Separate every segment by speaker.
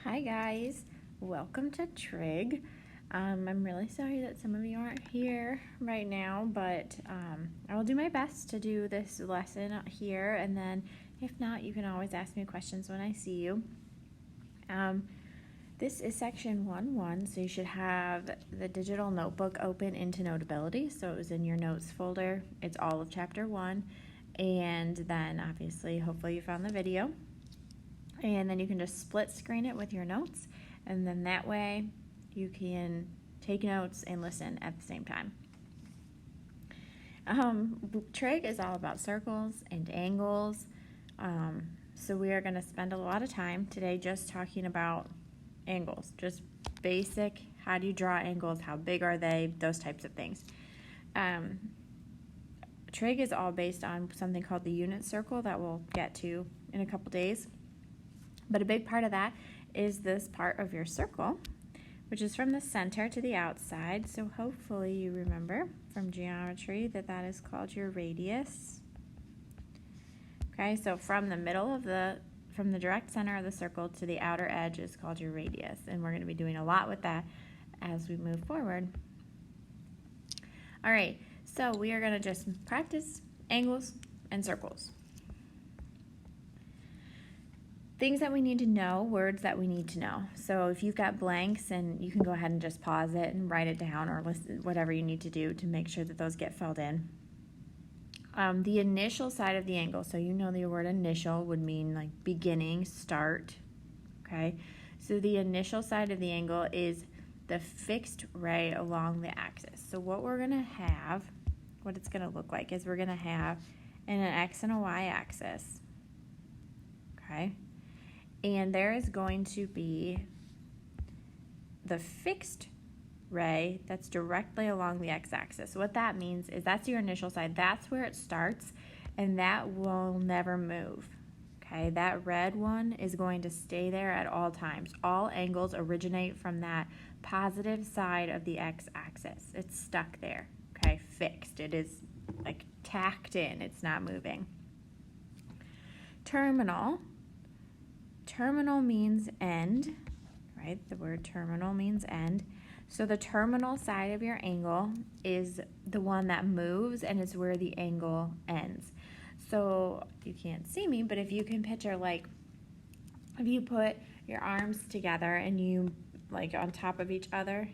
Speaker 1: Hi guys, welcome to Trig. I'm really sorry that some of you aren't here right now, but I will do my best to do this lesson here, and then if not, you can always ask me questions when I see you. This is section 1.1, so you should have the digital notebook open into Notability, so it was in your notes folder. It's all of chapter 1, and then obviously hopefully you found the video. And then you can just split screen it with your notes, and then that way you can take notes and listen at the same time. Trig is all about circles and angles, so we are going to spend a lot of time today just talking about angles, just basic, how do you draw angles, how big are they, those types of things. Trig is all based on something called the unit circle that we'll get to in a couple days. But a big part of that is this part of your circle, which is from the center to the outside. So hopefully you remember from geometry that that is called your radius. Okay, so from the middle of from the direct center of the circle to the outer edge is called your radius. And we're going to be doing a lot with that as we move forward. All right, so we are going to just practice angles and circles. Things that we need to know, words that we need to know. So if you've got blanks, and you can go ahead and just pause it and write it down, or listen, whatever you need to do to make sure that those get filled in. The initial side of the angle, so you know the word initial would mean like beginning, start, okay? So the initial side of the angle is the fixed ray along the axis. So what we're gonna have, what it's gonna look like is we're gonna have an X and a Y axis, okay? And there is going to be the fixed ray that's directly along the x-axis. So what that means is that's your initial side. That's where it starts, and that will never move. Okay, that red one is going to stay there at all times. All angles originate from that positive side of the x-axis. It's stuck there, okay, fixed. It is like tacked in. It's not moving. Terminal. Terminal means end, right? The word terminal means end. So the terminal side of your angle is the one that moves, and it's where the angle ends. So you can't see me, but if you can picture, like, if you put your arms together and you, like, on top of each other,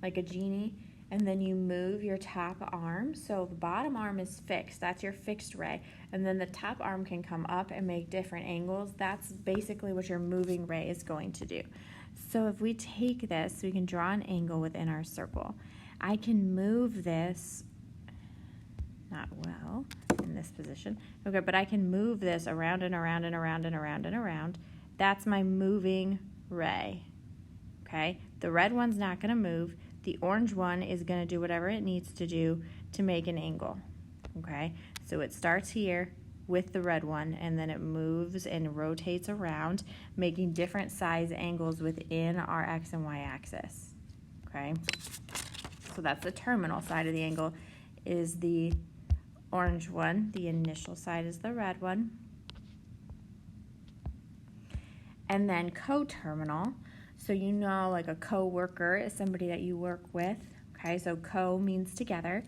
Speaker 1: like a genie, and then you move your top arm, so the bottom arm is fixed, that's your fixed ray, and then the top arm can come up and make different angles. That's basically what your moving ray is going to do. So if we take this, we can draw an angle within our circle. I can move this, not well, in this position, okay, but I can move this around and around and around and around and around. That's my moving ray, okay? The red one's not gonna move. The orange one is going to do whatever it needs to do to make an angle, okay? So it starts here with the red one, and then it moves and rotates around, making different size angles within our X and Y axis, okay? So that's the terminal side of the angle is the orange one. The initial side is the red one. And then coterminal. So you know, like a co-worker is somebody that you work with, okay? So co means together.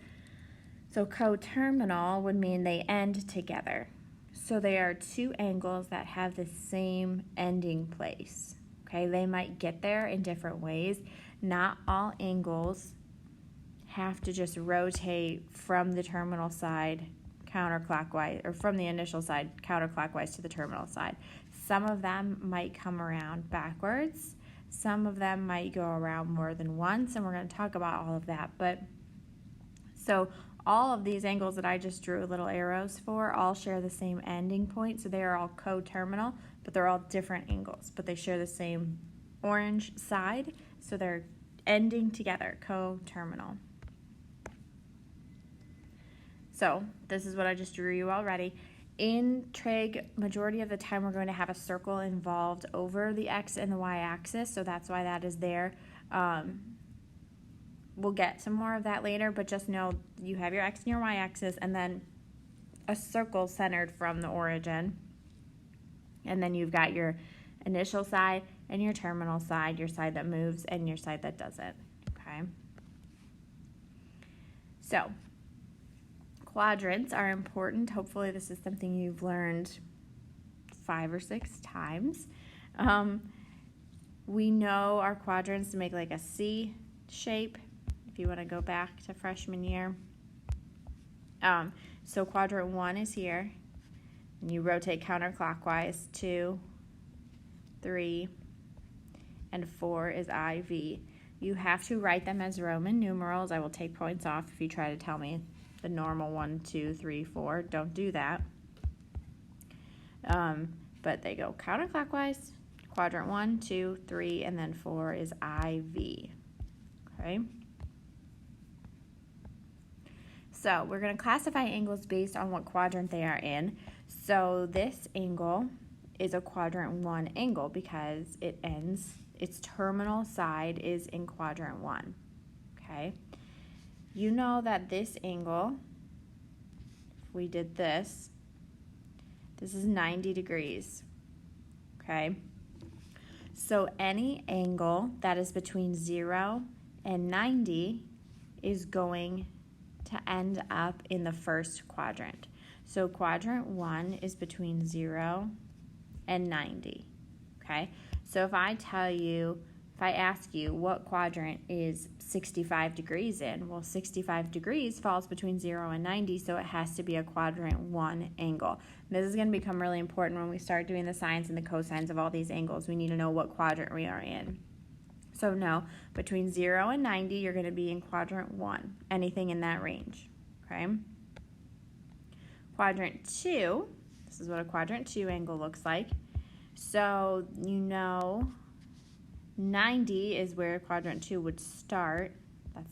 Speaker 1: So coterminal would mean they end together. So they are two angles that have the same ending place, okay? They might get there in different ways. Not all angles have to just rotate from the terminal side counterclockwise, or from the initial side counterclockwise to the terminal side. Some of them might come around backwards. Some of them might go around more than once, and we're going to talk about all of that. But so all of these angles that I just drew little arrows for all share the same ending point. So they are all coterminal, but they're all different angles, but they share the same orange side. So they're ending together, coterminal. So this is what I just drew you already. In trig, majority of the time we're going to have a circle involved over the X and the Y axis, so that's why that is there. We'll get some more of that later, but just know you have your X and your Y axis, and then a circle centered from the origin. And then you've got your initial side and your terminal side, your side that moves, and your side that doesn't, okay? So, quadrants are important. Hopefully this is something you've learned 5 or 6 times. We know our quadrants to make like a C shape, if you want to go back to freshman year. So quadrant 1 is here, and you rotate counterclockwise. 2, 3, and 4 is IV. You have to write them as Roman numerals. I will take points off if you try to tell me the normal 1, 2, 3, 4. Don't do that. But they go counterclockwise. Quadrant 1, 2, 3, and then 4 is IV. Okay? So we're going to classify angles based on what quadrant they are in. So this angle is a quadrant 1 angle because its terminal side is in quadrant 1. Okay? You know that this angle, if we did this is 90 degrees. Okay? So any angle that is between 0 and 90 is going to end up in the first quadrant. So quadrant 1 is between 0 and 90. Okay? So if I ask you what quadrant is 65 degrees in, well, 65 degrees falls between 0 and 90, so it has to be a quadrant 1 angle. And this is going to become really important when we start doing the sines and the cosines of all these angles. We need to know what quadrant we are in. So no, between 0 and 90, you're going to be in quadrant 1, anything in that range. Okay? Quadrant 2, this is what a quadrant 2 angle looks like. So you know 90 is where quadrant 2 would start. That's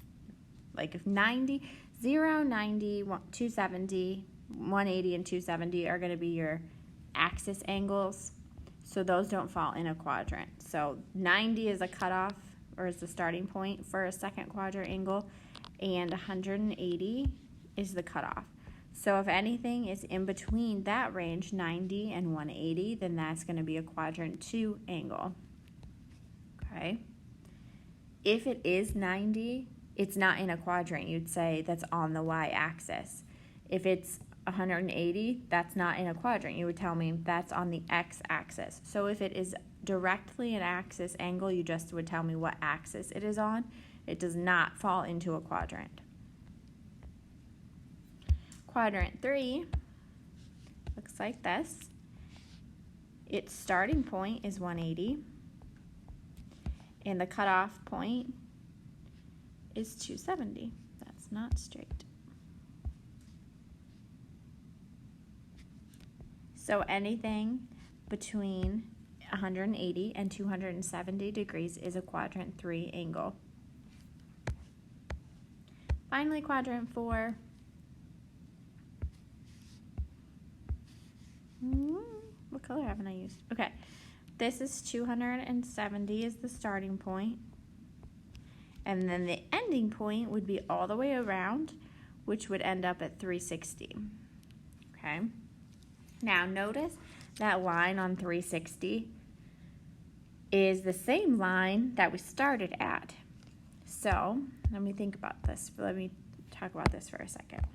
Speaker 1: like if 90, 0, 90, 270, 180, and 270 are going to be your axis angles. So those don't fall in a quadrant. So 90 is a cutoff, or is the starting point for a second quadrant angle, and 180 is the cutoff. So if anything is in between that range, 90 and 180, then that's going to be a quadrant 2 angle. Okay? If it is 90, it's not in a quadrant. You'd say that's on the y-axis. If it's 180, that's not in a quadrant. You would tell me that's on the x-axis. So if it is directly an axis angle, you just would tell me what axis it is on. It does not fall into a quadrant. Quadrant 3 looks like this. Its starting point is 180, and the cutoff point is 270. That's not straight. So anything between 180 and 270 degrees is a quadrant 3 angle. Finally, quadrant 4. What color haven't I used? Okay, this is 270 is the starting point, and then the ending point would be all the way around, which would end up at 360. Okay, now notice that line on 360 is the same line that we started at. So let me think about this. Let me talk about this for a second.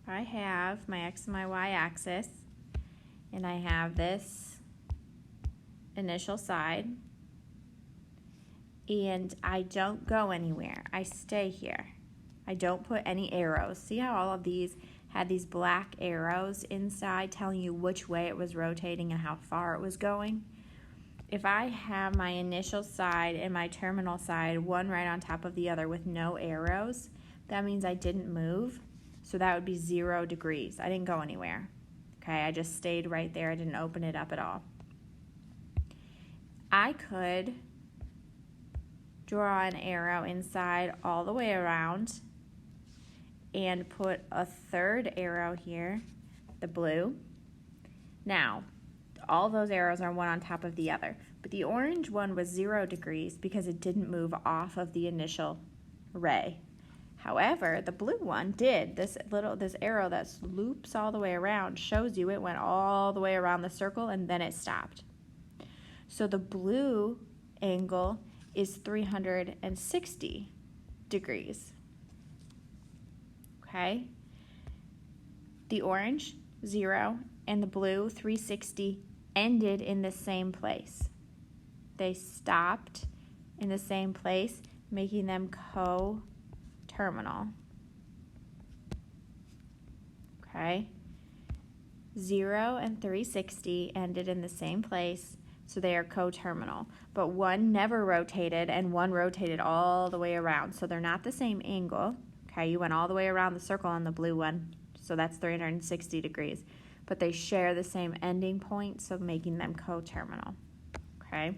Speaker 1: I have my x and my y axis, and I have this initial side, and I don't go anywhere. I stay here. I don't put any arrows. See how all of these had these black arrows inside telling you which way it was rotating and how far it was going? If I have my initial side and my terminal side, one right on top of the other with no arrows, that means I didn't move. So that would be 0 degrees. I didn't go anywhere. Okay, I just stayed right there. I didn't open it up at all. I could draw an arrow inside all the way around and put a third arrow here, the blue. Now, all those arrows are one on top of the other, but the orange one was 0 degrees because it didn't move off of the initial ray. However, the blue one did. This arrow that loops all the way around shows you it went all the way around the circle and then it stopped. So the blue angle is 360 degrees. Okay? The orange, 0, and the blue, 360, ended in the same place. They stopped in the same place, making them co-terminal. Okay? 0 and 360 ended in the same place, so they are coterminal. But one never rotated and one rotated all the way around, so they're not the same angle. Okay, you went all the way around the circle on the blue one, so that's 360 degrees. But they share the same ending point, so making them coterminal. Okay?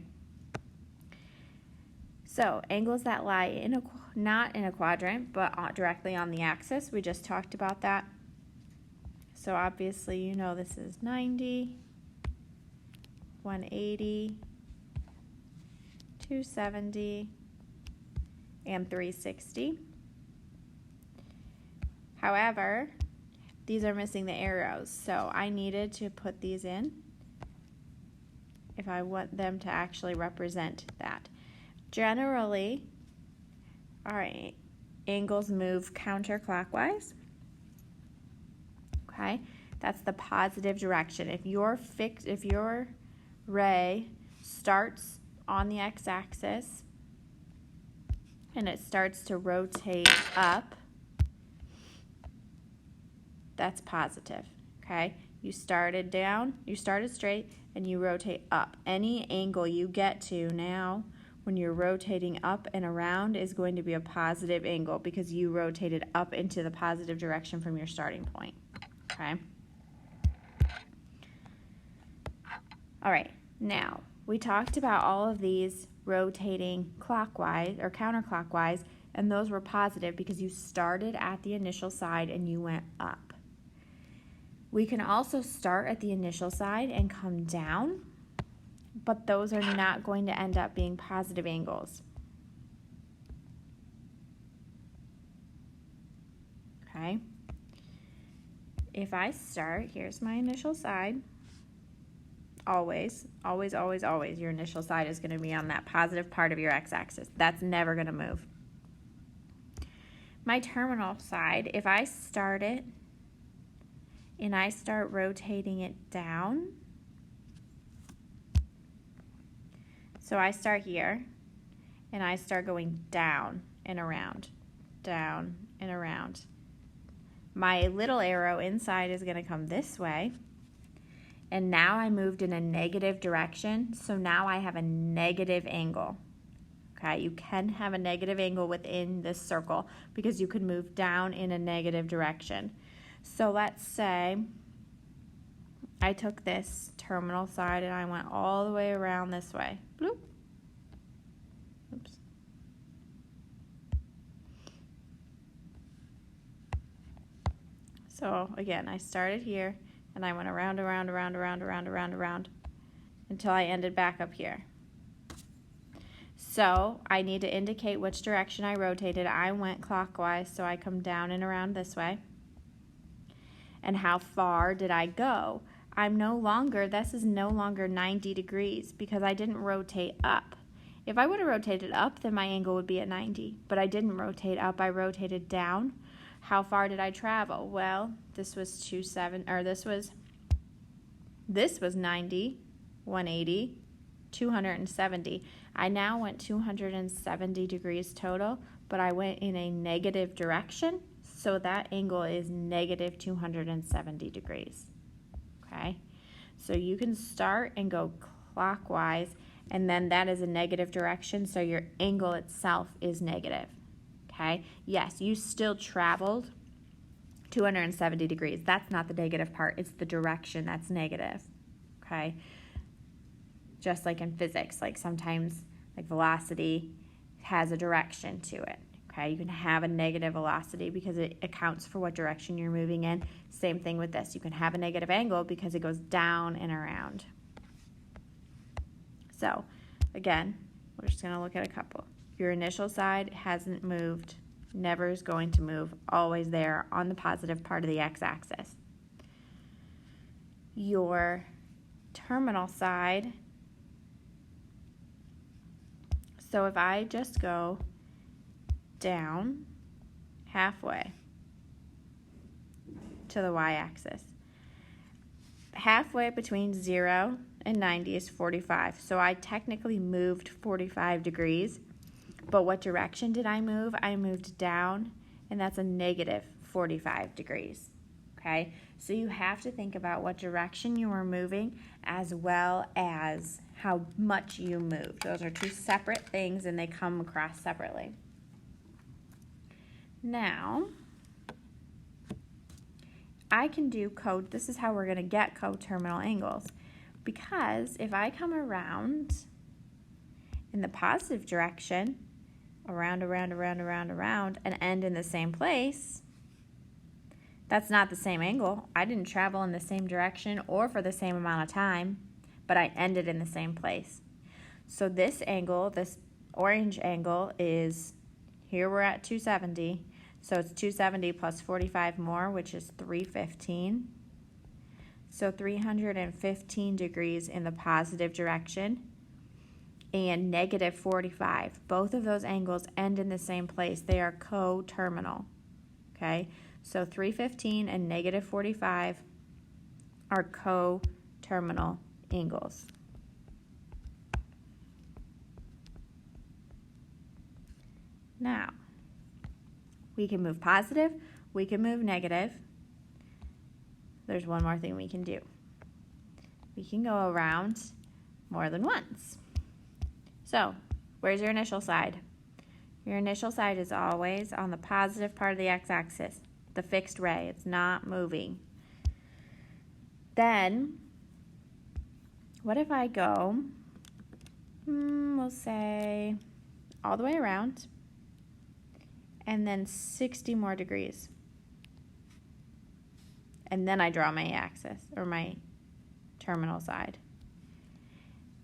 Speaker 1: So angles that lie not in a quadrant, but directly on the axis, we just talked about that. So obviously you know this is 90, 180, 270, and 360. However, these are missing the arrows, so I needed to put these in if I want them to actually represent that. Generally, our angles move counterclockwise. Okay, that's the positive direction. If your ray starts on the x-axis and it starts to rotate up, that's positive. Okay, you started down, you started straight, and you rotate up. Any angle you get to now when you're rotating up and around is going to be a positive angle because you rotated up into the positive direction from your starting point. Okay. All right, now we talked about all of these rotating clockwise or counterclockwise, and those were positive because you started at the initial side and you went up. We can also start at the initial side and come down, but those are not going to end up being positive angles. Okay. If I start, here's my initial side. Always, always, always, always, your initial side is going to be on that positive part of your x-axis. That's never going to move. My terminal side, if I start it and I start rotating it down, so I start here and I start going down and around, down and around. My little arrow inside is going to come this way, and now I moved in a negative direction, so now I have a negative angle. Okay, you can have a negative angle within this circle because you could move down in a negative direction. So let's say I took this terminal side and I went all the way around this way. Bloop. Oops. So again, I started here and I went around, around, around, around, around, around, around until I ended back up here. So I need to indicate which direction I rotated. I went clockwise, so I come down and around this way. And how far did I go? This is no longer 90 degrees because I didn't rotate up. If I would have rotated up, then my angle would be at 90, but I didn't rotate up, I rotated down. How far did I travel? Well, this was 90, 180, 270. I now went 270 degrees total, but I went in a negative direction, so that angle is negative 270 degrees. Okay, so you can start and go clockwise, and then that is a negative direction, so your angle itself is negative. Okay, yes, you still traveled 270 degrees. That's not the negative part. It's the direction that's negative. Okay, just like in physics, like sometimes like velocity has a direction to it. Okay, you can have a negative velocity because it accounts for what direction you're moving in. Same thing with this. You can have a negative angle because it goes down and around. So again, we're just going to look at a couple. Your initial side hasn't moved, never is going to move, always there on the positive part of the x-axis. Your terminal side So if I just go down halfway to the y-axis, halfway between 0 and 90 is 45. So I technically moved 45 degrees. But what direction did I move? I moved down, and that's a negative 45 degrees. Okay? So you have to think about what direction you are moving as well as how much you moved. Those are two separate things, and they come across separately. Now, I can do this is how we're going to get coterminal angles. Because if I come around in the positive direction, around, and end in the same place, that's not the same angle. I didn't travel in the same direction or for the same amount of time, but I ended in the same place. So this angle, this orange angle, is, here we're at 270, so it's 270 plus 45 more, which is 315. So 315 degrees in the positive direction, and negative 45. Both of those angles end in the same place. They are coterminal. Okay? So 315 and negative 45 are coterminal angles. Now, we can move positive, we can move negative. There's one more thing we can do. We can go around more than once. So, where's your initial side? Your initial side is always on the positive part of the x-axis, the fixed ray. It's not moving. Then, what if I go, we'll say, all the way around, and then 60 more degrees. And then I draw my axis, or my terminal side.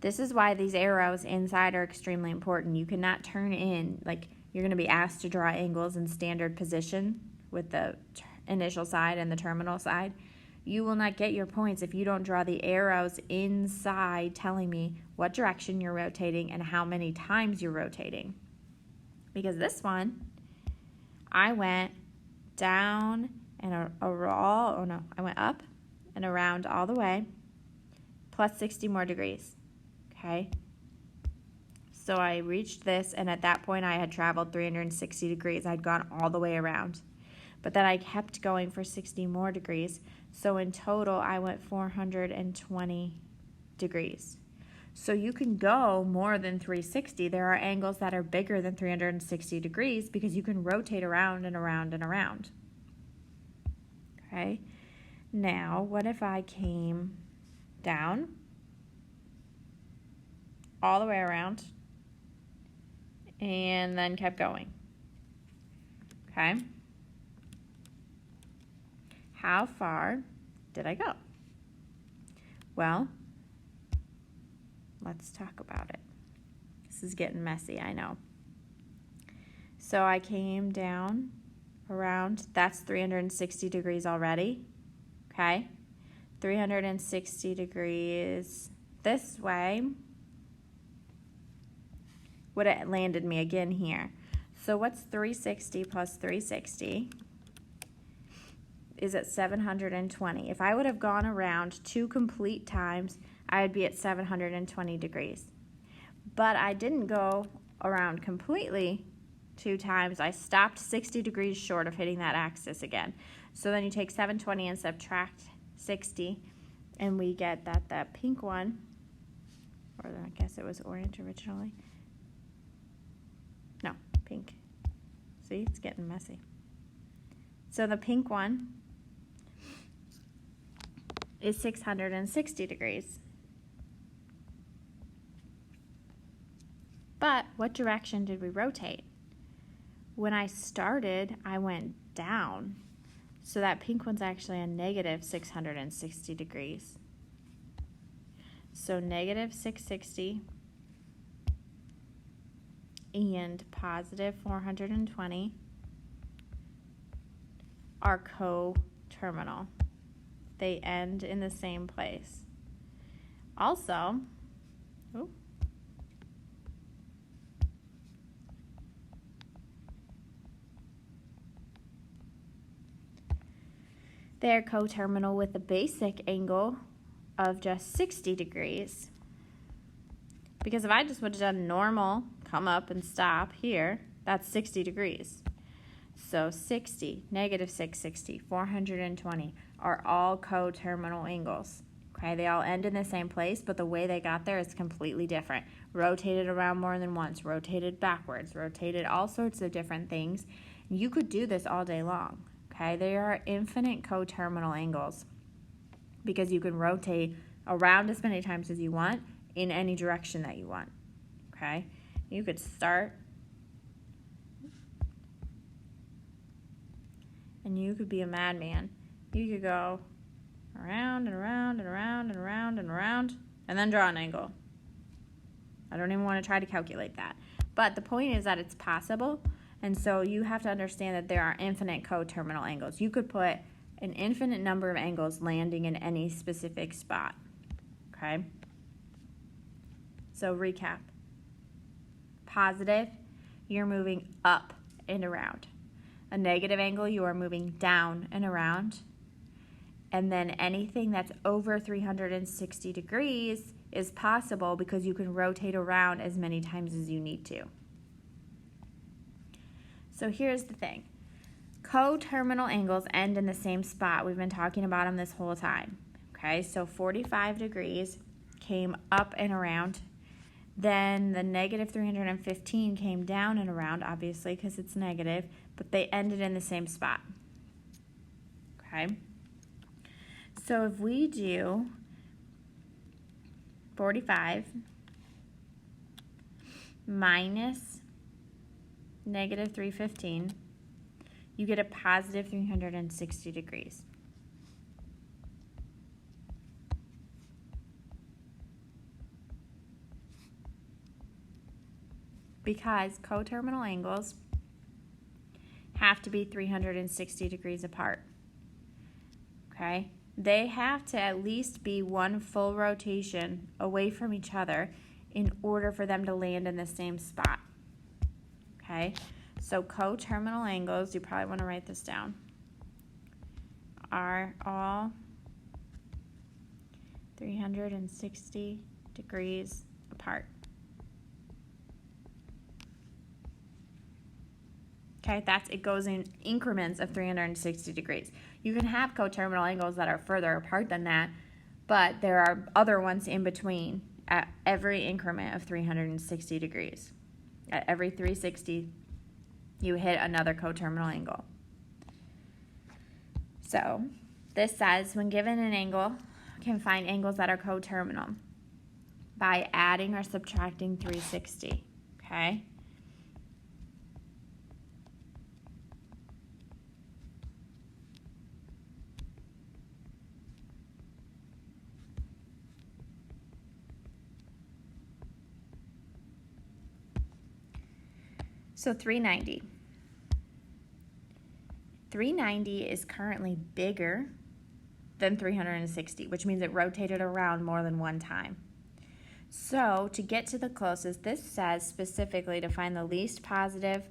Speaker 1: This is why these arrows inside are extremely important. You cannot turn in, like you're going to be asked to draw angles in standard position with the initial side and the terminal side. You will not get your points if you don't draw the arrows inside telling me what direction you're rotating and how many times you're rotating. Because this one, I went down and I went up and around all the way, plus 60 more degrees. Okay, so I reached this, and at that point I had traveled 360 degrees. I'd gone all the way around. But then I kept going for 60 more degrees. So in total, I went 420 degrees. So you can go more than 360. There are angles that are bigger than 360 degrees because you can rotate around and around and around. Okay, now what if I came down all the way around, and then kept going? Okay. How far did I go? Well, let's talk about it. This is getting messy, I know. So I came down around, that's 360 degrees already. Okay. 360 degrees this way would have landed me again here. So what's 360 plus 360 is at 720. If I would have gone around 2 complete times, I would be at 720 degrees. But I didn't go around completely 2 times. I stopped 60 degrees short of hitting that axis again. So then you take 720 and subtract 60, and we get that the pink one, or I guess it was orange originally. No, pink. See, it's getting messy. So the pink one is 660 degrees. But what direction did we rotate? When I started, I went down. So that pink one's actually a negative 660 degrees. So negative 660 and positive 420 are coterminal. They end in the same place. Also, they're coterminal with a basic angle of just 60 degrees. Because if I just would have done normal, come up and stop here, that's 60 degrees. So 60, negative 660, 420 are all coterminal angles. Okay, they all end in the same place, but the way they got there is completely different. Rotated around more than once, rotated backwards, rotated all sorts of different things. You could do this all day long. Okay, they are infinite coterminal angles because you can rotate around as many times as you want in any direction that you want. Okay, you could start and you could be a madman. You could go around and around and around and around and around and then draw an angle. I don't even want to try to calculate that. But the point is that it's possible, and so you have to understand that there are infinite coterminal angles. You could put an infinite number of angles landing in any specific spot. Okay? So recap. Positive, you're moving up and around. A negative angle, you are moving down and around. And then anything that's over 360 degrees is possible because you can rotate around as many times as you need to. So here's the thing. Coterminal angles end in the same spot. We've been talking about them this whole time. Okay, so 45 degrees came up and around. Then the negative 315 came down and around, obviously, because it's negative, but they ended in the same spot. Okay? So if we do 45 minus negative 315, you get a positive 360 degrees. Because coterminal angles have to be 360 degrees apart. Okay? They have to at least be one full rotation away from each other in order for them to land in the same spot. Okay? So coterminal angles, you probably want to write this down, are all 360 degrees apart. Okay, it goes in increments of 360 degrees. You can have coterminal angles that are further apart than that, but there are other ones in between at every increment of 360 degrees. At every 360, you hit another coterminal angle. So this says, when given an angle, can find angles that are coterminal by adding or subtracting 360, okay? So 390. 390 is currently bigger than 360, which means it rotated around more than one time. So to get to the closest, this says specifically to find the least positive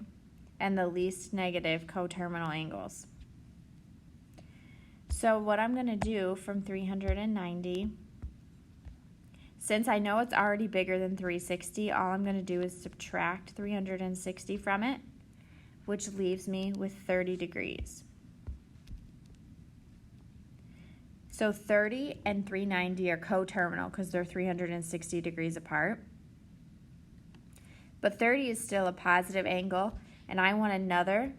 Speaker 1: and the least negative coterminal angles. So what I'm going to do from 390, since I know it's already bigger than 360, all I'm going to do is subtract 360 from it, which leaves me with 30 degrees. So 30 and 390 are coterminal because they're 360 degrees apart. But 30 is still a positive angle, and I want another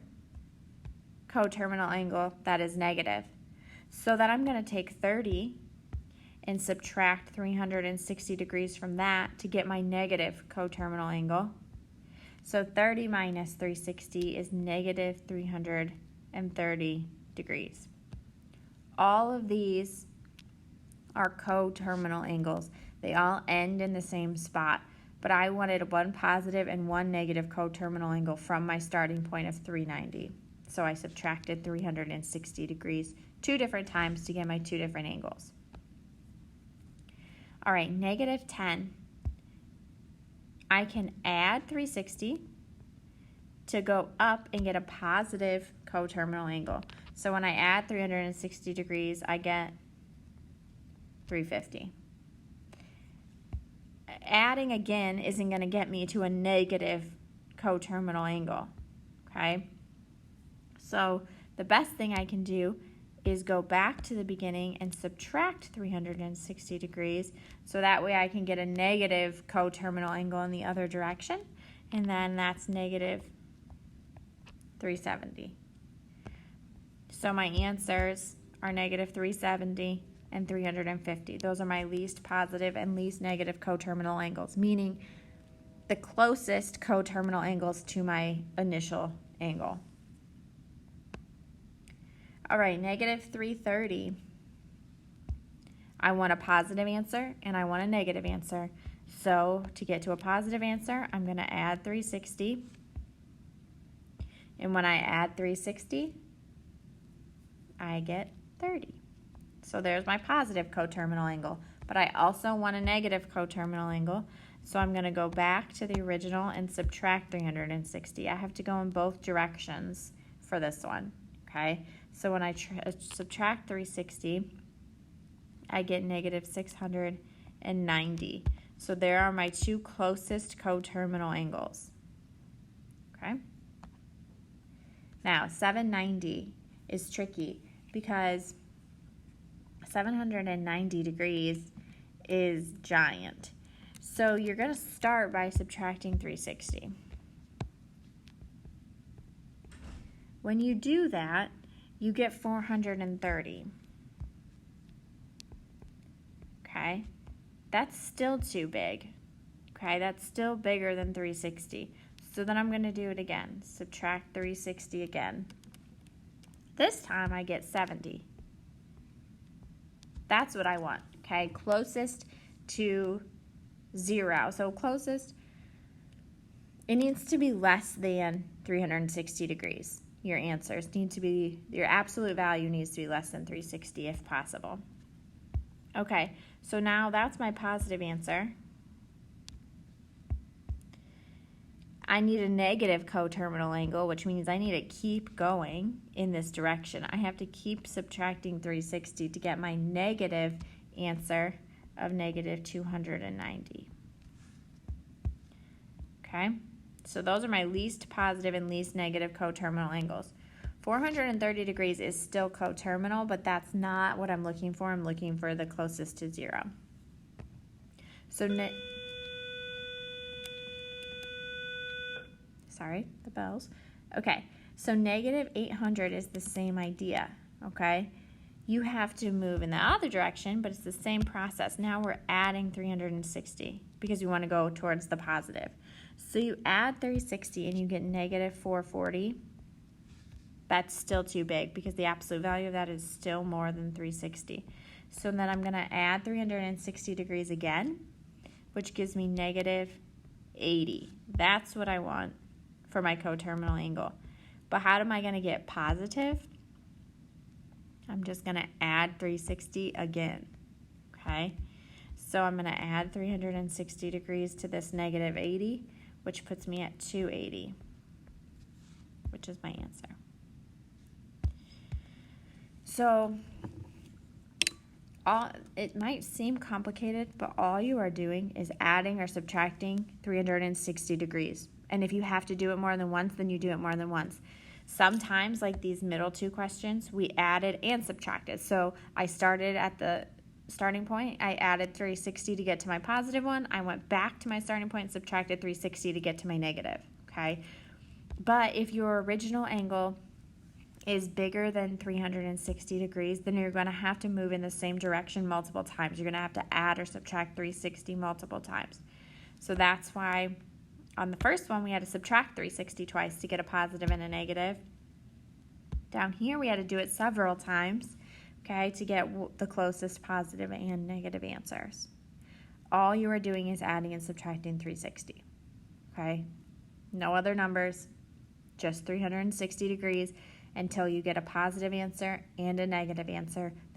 Speaker 1: coterminal angle that is negative. So that I'm going to take 30 and subtract 360 degrees from that to get my negative coterminal angle. So 30 minus 360 is negative 330 degrees. All of these are coterminal angles. They all end in the same spot, but I wanted one positive and one negative coterminal angle from my starting point of 390. So I subtracted 360 degrees 2 different times to get my 2 different angles. All right, negative 10. I can add 360 to go up and get a positive coterminal angle. So when I add 360 degrees, I get 350. Adding again isn't going to get me to a negative coterminal angle, okay? So the best thing I can do is go back to the beginning and subtract 360 degrees, so that way I can get a negative coterminal angle in the other direction, and then that's negative 370. So my answers are negative 370 and 350. Those are my least positive and least negative coterminal angles, meaning the closest coterminal angles to my initial angle. All right, negative 330. I want a positive answer and I want a negative answer. So to get to a positive answer, I'm going to add 360. And when I add 360, I get 30. So there's my positive coterminal angle. But I also want a negative coterminal angle. So I'm going to go back to the original and subtract 360. I have to go in both directions for this one, okay? So when I subtract 360, I get negative 690. So there are my two closest coterminal angles, okay? Now, 790 is tricky because 790 degrees is giant. So you're going to start by subtracting 360. When you do that, you get 430. Okay? That's still too big. Okay? That's still bigger than 360. So then I'm going to do it again. Subtract 360 again. This time I get 70. That's what I want. Okay? Closest to 0. So closest, it needs to be less than 360 degrees. Your answers need to be, your absolute value needs to be less than 360 if possible. Okay, so now that's my positive answer. I need a negative coterminal angle, which means I need to keep going in this direction. I have to keep subtracting 360 to get my negative answer of negative 290. Okay? So those are my least positive and least negative coterminal angles. 430 degrees is still coterminal, but that's not what I'm looking for. I'm looking for the closest to 0. So sorry, the bells. Okay, so negative 800 is the same idea, okay? You have to move in the other direction, but it's the same process. Now we're adding 360 because we want to go towards the positive. So you add 360 and you get negative 440. That's still too big because the absolute value of that is still more than 360. So then I'm going to add 360 degrees again, which gives me negative 80. That's what I want for my coterminal angle. But how am I going to get positive? I'm just going to add 360 again, okay? So I'm going to add 360 degrees to this negative 80, which puts me at 280, which is my answer. So it might seem complicated, but all you are doing is adding or subtracting 360 degrees. And if you have to do it more than once, then you do it more than once. Sometimes, like these middle two questions, we added and subtracted. So I started at the starting point. I added 360 to get to my positive one. I went back to my starting point and subtracted 360 to get to my negative, okay? But if your original angle is bigger than 360 degrees, then you're going to have to move in the same direction multiple times. You're going to have to add or subtract 360 multiple times. So that's why on the first one we had to subtract 360 twice to get a positive and a negative. Down here we had to do it several times, okay, to get the closest positive and negative answers. All you are doing is adding and subtracting 360, okay? No other numbers, just 360 degrees until you get a positive answer and a negative answer.